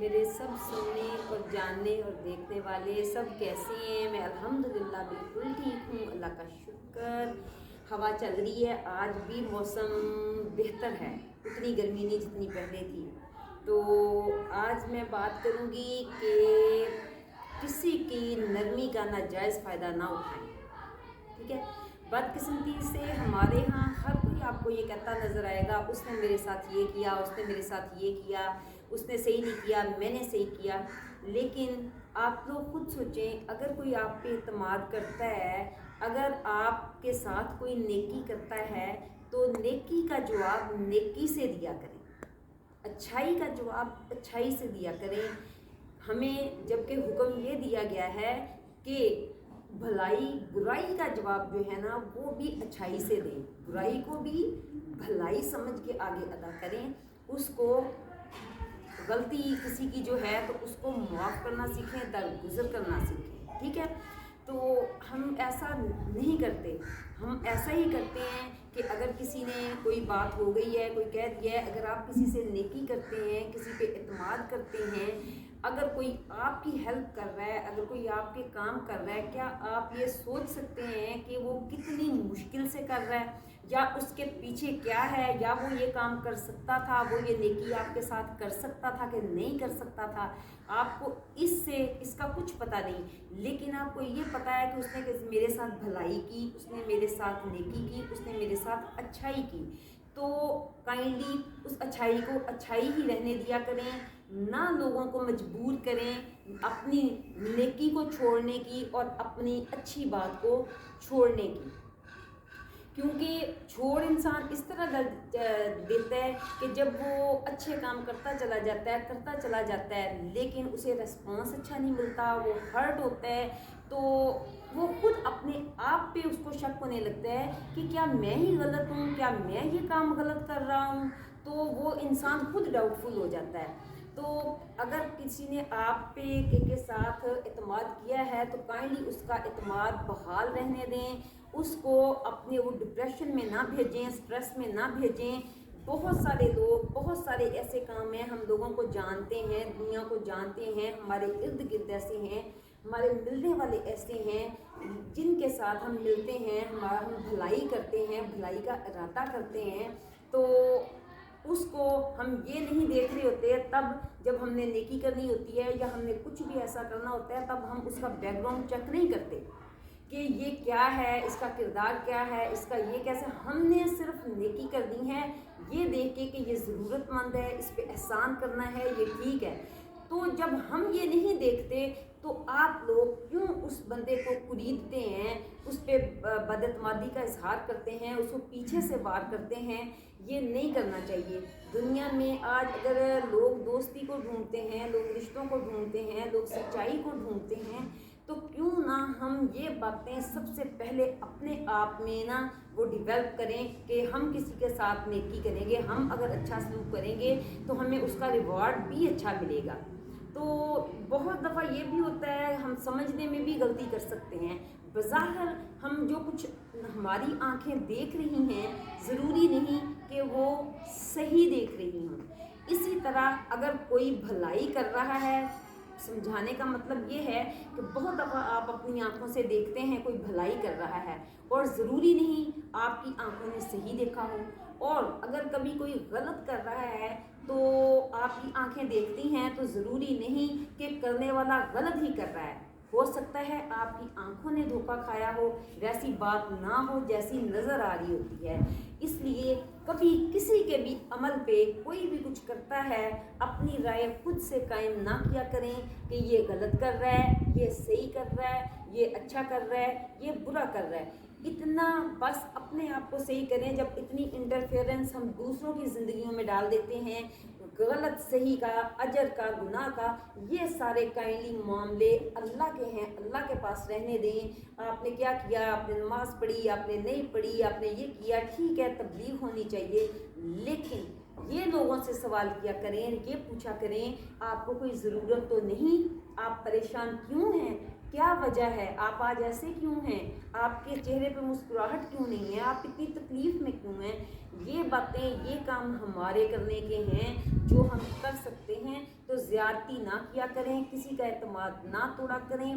میرے سب سننے اور جاننے اور دیکھنے والے سب کیسے ہیں؟ میں الحمدللہ بالکل ٹھیک ہوں، اللہ کا شکر۔ ہوا چل رہی ہے، آج بھی موسم بہتر ہے، اتنی گرمی نہیں جتنی پہلے تھی۔ تو آج میں بات کروں گی کہ کسی کی نرمی کا ناجائز فائدہ نہ اٹھائیں، ٹھیک ہے؟ بدقسمتی سے ہمارے ہاں ہر کوئی آپ کو یہ کہتا نظر آئے گا، اس نے میرے ساتھ یہ کیا، اس نے میرے ساتھ یہ کیا، اس نے صحیح نہیں کیا، میں نے صحیح کیا۔ لیکن آپ لوگ خود سوچیں، اگر کوئی آپ پہ اعتماد کرتا ہے، اگر آپ کے ساتھ کوئی نیکی کرتا ہے تو نیکی کا جواب نیکی سے دیا کریں، اچھائی کا جواب اچھائی سے دیا کریں۔ ہمیں جبکہ حکم یہ دیا گیا ہے کہ برائی کا جواب جو ہے نا وہ بھی اچھائی سے دیں، برائی کو بھی بھلائی سمجھ کے آگے ادا کریں، اس کو غلطی کسی کی جو ہے تو اس کو معاف کرنا سیکھیں، درگزر کرنا سیکھیں، ٹھیک ہے؟ تو ہم ایسا نہیں کرتے، ہم ایسا ہی کرتے ہیں کہ اگر کسی نے کوئی بات ہو گئی ہے، کوئی کہہ دیا ہے، اگر آپ کسی سے نیکی کرتے ہیں، کسی پہ اعتماد کرتے ہیں، اگر کوئی آپ کی ہیلپ کر رہا ہے، اگر کوئی آپ کے کام کر رہا ہے، کیا آپ یہ سوچ سکتے ہیں کہ وہ کتنی مشکل سے کر رہا ہے، یا اس کے پیچھے کیا ہے، یا وہ یہ کام کر سکتا تھا، وہ یہ نیکی آپ کے ساتھ کر سکتا تھا کہ نہیں کر سکتا تھا؟ آپ کو اس کا کچھ پتہ نہیں، لیکن آپ کو یہ پتہ ہے کہ اس نے میرے ساتھ بھلائی کی، اس نے میرے ساتھ نیکی کی، اس نے میرے ساتھ اچھائی کی۔ تو کائنڈلی اس اچھائی کو اچھائی ہی رہنے دیا کریں، نہ لوگوں کو مجبور کریں اپنی نیکی کو چھوڑنے کی اور اپنی اچھی بات کو چھوڑنے کی، کیونکہ چھوڑ انسان اس طرح دیتا ہے کہ جب وہ اچھے کام کرتا چلا جاتا ہے لیکن اسے رسپانس اچھا نہیں ملتا، وہ ہرٹ ہوتا ہے، تو وہ خود اپنے آپ پہ اس کو شک ہونے لگتا ہے کہ کیا میں ہی غلط ہوں، کیا میں یہ کام غلط کر رہا ہوں، تو وہ انسان خود ڈاؤٹ فل ہو جاتا ہے۔ تو اگر کسی نے آپ پہ کے ساتھ اعتماد کیا ہے تو کائنڈلی اس کا اعتماد بحال رہنے دیں، اس کو اپنے وہ ڈپریشن میں نہ بھیجیں، سٹریس میں نہ بھیجیں۔ بہت سارے لوگ، بہت سارے ایسے کام ہیں، ہم لوگوں کو جانتے ہیں، دنیا کو جانتے ہیں، ہمارے ارد گرد ایسے ہیں، ہمارے ملنے والے ایسے ہیں جن کے ساتھ ہم ملتے ہیں، ہم بھلائی کرتے ہیں، بھلائی کا ارادہ کرتے ہیں، تو اس کو ہم یہ نہیں دیکھ رہے ہوتے تب جب ہم نے نیکی کرنی ہوتی ہے یا ہم نے کچھ بھی ایسا کرنا ہوتا ہے، تب ہم اس کا بیک گراؤنڈ چیک نہیں کرتے کہ یہ کیا ہے، اس کا کردار کیا ہے، اس کا یہ کیسے۔ ہم نے صرف نیکی کرنی ہے یہ دیکھ کے کہ یہ ضرورت مند ہے، اس پہ احسان کرنا ہے، یہ ٹھیک ہے۔ تو جب ہم یہ نہیں دیکھتے تو آپ لوگ کیوں اس بندے کو کریدتے ہیں، اس پہ بد اعتمادی کا اظہار کرتے ہیں، اس کو پیچھے سے وار کرتے ہیں؟ یہ نہیں کرنا چاہیے۔ دنیا میں آج اگر لوگ دوستی کو ڈھونڈتے ہیں، لوگ رشتوں کو ڈھونڈتے ہیں، لوگ سچائی کو ڈھونڈتے ہیں، تو کیوں نہ ہم یہ باتیں سب سے پہلے اپنے آپ میں نا وہ ڈیولپ کریں کہ ہم کسی کے ساتھ نیکی کریں گے، ہم اگر اچھا سلوک کریں گے تو ہمیں اس کا ریوارڈ بھی اچھا ملے گا۔ تو بہت دفعہ یہ بھی ہوتا ہے ہم سمجھنے میں بھی غلطی کر سکتے ہیں، بظاہر ہم جو کچھ ہماری آنکھیں دیکھ رہی ہیں ضروری نہیں کہ وہ صحیح دیکھ رہی ہوں۔ اسی طرح اگر کوئی بھلائی کر رہا ہے، سمجھانے کا مطلب یہ ہے کہ بہت دفعہ آپ اپنی آنکھوں سے دیکھتے ہیں کوئی بھلائی کر رہا ہے اور ضروری نہیں آپ کی آنکھوں نے صحیح دیکھا ہو، اور اگر کبھی کوئی غلط کر رہا ہے تو آپ کی آنکھیں دیکھتی ہیں تو ضروری نہیں کہ کرنے والا غلط ہی کر رہا ہے، ہو سکتا ہے آپ کی آنکھوں نے دھوکہ کھایا ہو، ویسی بات نہ ہو جیسی نظر آ رہی ہوتی ہے۔ اس لیے کبھی کسی کے بھی عمل پہ کوئی بھی کچھ کرتا ہے اپنی رائے خود سے قائم نہ کیا کریں کہ یہ غلط کر رہا ہے، یہ صحیح کر رہا ہے، یہ اچھا کر رہا ہے، یہ برا کر رہا ہے۔ اتنا بس اپنے آپ کو صحیح کریں۔ جب اتنی انٹرفیئرنس ہم دوسروں کی زندگیوں میں ڈال دیتے ہیں، غلط صحیح کا، اجر کا، گناہ کا، یہ سارے کائنڈلی معاملے اللہ کے ہیں، اللہ کے پاس رہنے دیں۔ آپ نے کیا کیا، آپ نے نماز پڑھی، آپ نے نہیں پڑھی، آپ نے یہ کیا، ٹھیک ہے تبلیغ ہونی چاہیے، لیکن یہ لوگوں سے سوال کیا کریں، یہ پوچھا کریں آپ کو کوئی ضرورت تو نہیں، آپ پریشان کیوں ہیں، کیا وجہ ہے، آپ آج ایسے کیوں ہیں، آپ کے چہرے پہ مسکراہٹ کیوں نہیں ہے، آپ اتنی تکلیف میں کیوں ہیں؟ یہ باتیں یہ کام ہمارے کرنے کے ہیں جو ہم کر سکتے ہیں، تو زیادتی نہ کیا کریں، کسی کا اعتماد نہ توڑا کریں،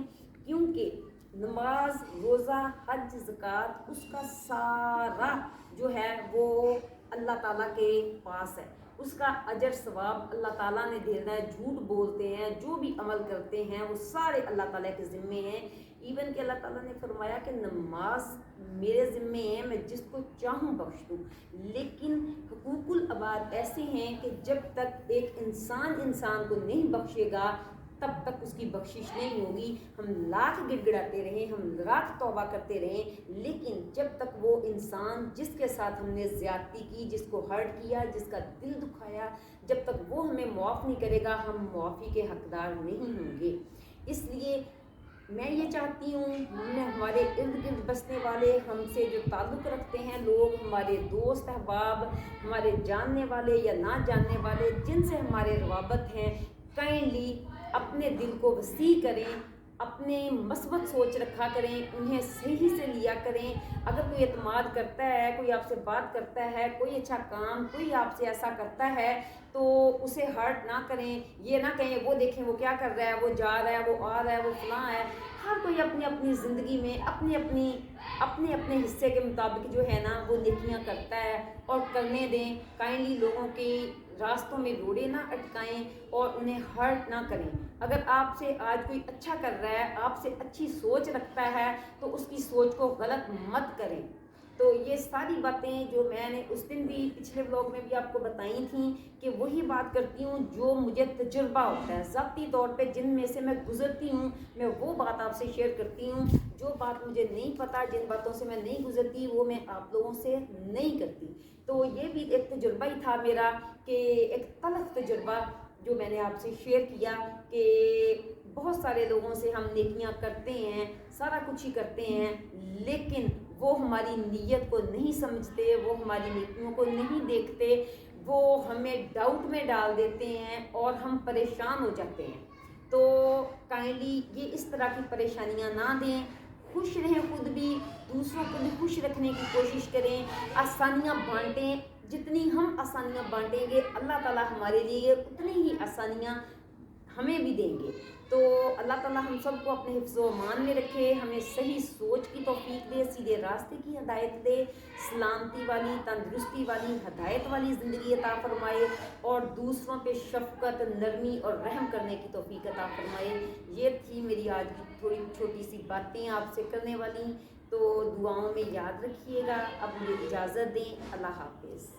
کیونکہ نماز، روزہ، حج، زکوٰۃ، اس کا سارا جو ہے وہ اللہ تعالیٰ کے پاس ہے، اس کا اجر ثواب اللہ تعالیٰ نے دینا ہے۔ جھوٹ بولتے ہیں، جو بھی عمل کرتے ہیں وہ سارے اللہ تعالیٰ کے ذمے ہیں۔ ایون کہ اللہ تعالیٰ نے فرمایا کہ نماز میرے ذمے ہے، میں جس کو چاہوں بخش دوں، لیکن حقوق العباد ایسے ہیں کہ جب تک ایک انسان کو نہیں بخشے گا تب تک اس کی بخشش نہیں ہوگی۔ ہم لاکھ گڑ گڑاتے رہیں، ہم لاکھ توبہ کرتے رہیں، لیکن جب تک وہ انسان جس کے ساتھ ہم نے زیادتی کی، جس کو ہرٹ کیا، جس کا دل دکھایا، جب تک وہ ہمیں معاف نہیں کرے گا، ہم معافی کے حقدار نہیں ہوں گے۔ اس لیے میں یہ چاہتی ہوں، ہمارے ارد گرد بسنے والے، ہم سے جو تعلق رکھتے ہیں لوگ، ہمارے دوست احباب، ہمارے جاننے والے یا نہ جاننے والے، جن سے ہمارے روابط ہیں، کائنڈلی اپنے دل کو وسیع کریں، اپنے مثبت سوچ رکھا کریں، انہیں صحیح سے لیا کریں۔ اگر کوئی اعتماد کرتا ہے، کوئی آپ سے بات کرتا ہے، کوئی اچھا کام کوئی آپ سے ایسا کرتا ہے تو اسے ہرٹ نہ کریں، یہ نہ کہیں وہ دیکھیں وہ کیا کر رہا ہے، وہ جا رہا ہے، وہ آ رہا ہے، وہ فلاں ہے۔ ہر کوئی اپنی اپنی زندگی میں اپنے حصے کے مطابق جو ہے نا وہ نیکیاں کرتا ہے، اور کرنے دیں۔ کائنڈلی لوگوں کے راستوں میں روڑے نہ اٹکائیں اور انہیں ہرٹ نہ کریں۔ اگر آپ سے آج کوئی اچھا کر رہا ہے، آپ سے اچھی سوچ رکھتا ہے، تو اس کی سوچ کو غلط مت کریں۔ تو یہ ساری باتیں جو میں نے اس دن بھی پچھلے ولاگ میں بھی آپ کو بتائی تھیں، کہ وہی بات کرتی ہوں جو مجھے تجربہ ہوتا ہے، ذاتی طور پہ جن میں سے میں گزرتی ہوں، میں وہ بات آپ سے شیئر کرتی ہوں۔ جو بات مجھے نہیں پتہ، جن باتوں سے میں نہیں گزرتی، وہ میں آپ لوگوں سے نہیں کرتی۔ تو یہ بھی ایک تجربہ ہی تھا میرا، کہ ایک تلخ تجربہ جو میں نے آپ سے شیئر کیا، کہ بہت سارے لوگوں سے ہم نیکیاں کرتے ہیں، سارا کچھ ہی کرتے ہیں، لیکن وہ ہماری نیت کو نہیں سمجھتے، وہ ہماری نیکیوں کو نہیں دیکھتے، وہ ہمیں ڈاؤٹ میں ڈال دیتے ہیں اور ہم پریشان ہو جاتے ہیں۔ تو کائنڈلی یہ اس طرح کی پریشانیاں نہ دیں، خوش رہیں، خود بھی دوسروں کو بھی خوش رکھنے کی کوشش کریں، آسانیاں بانٹیں۔ جتنی ہم آسانیاں بانٹیں گے اللہ تعالیٰ ہمارے لیے اتنی ہی آسانیاں ہمیں بھی دیں گے۔ تو اللہ تعالیٰ ہم سب کو اپنے حفظ و امان میں رکھے، ہمیں صحیح سوچ کی توفیق دے، سیدھے راستے کی ہدایت دے، سلامتی والی، تندرستی والی، ہدایت والی زندگی عطا فرمائے، اور دوسروں پہ شفقت، نرمی اور رحم کرنے کی توفیق عطا فرمائے۔ یہ تھی میری آج کی تھوڑی چھوٹی سی باتیں آپ سے کرنے والی، تو دعاؤں میں یاد رکھیے گا۔ اب مجھے اجازت دیں، اللہ حافظ۔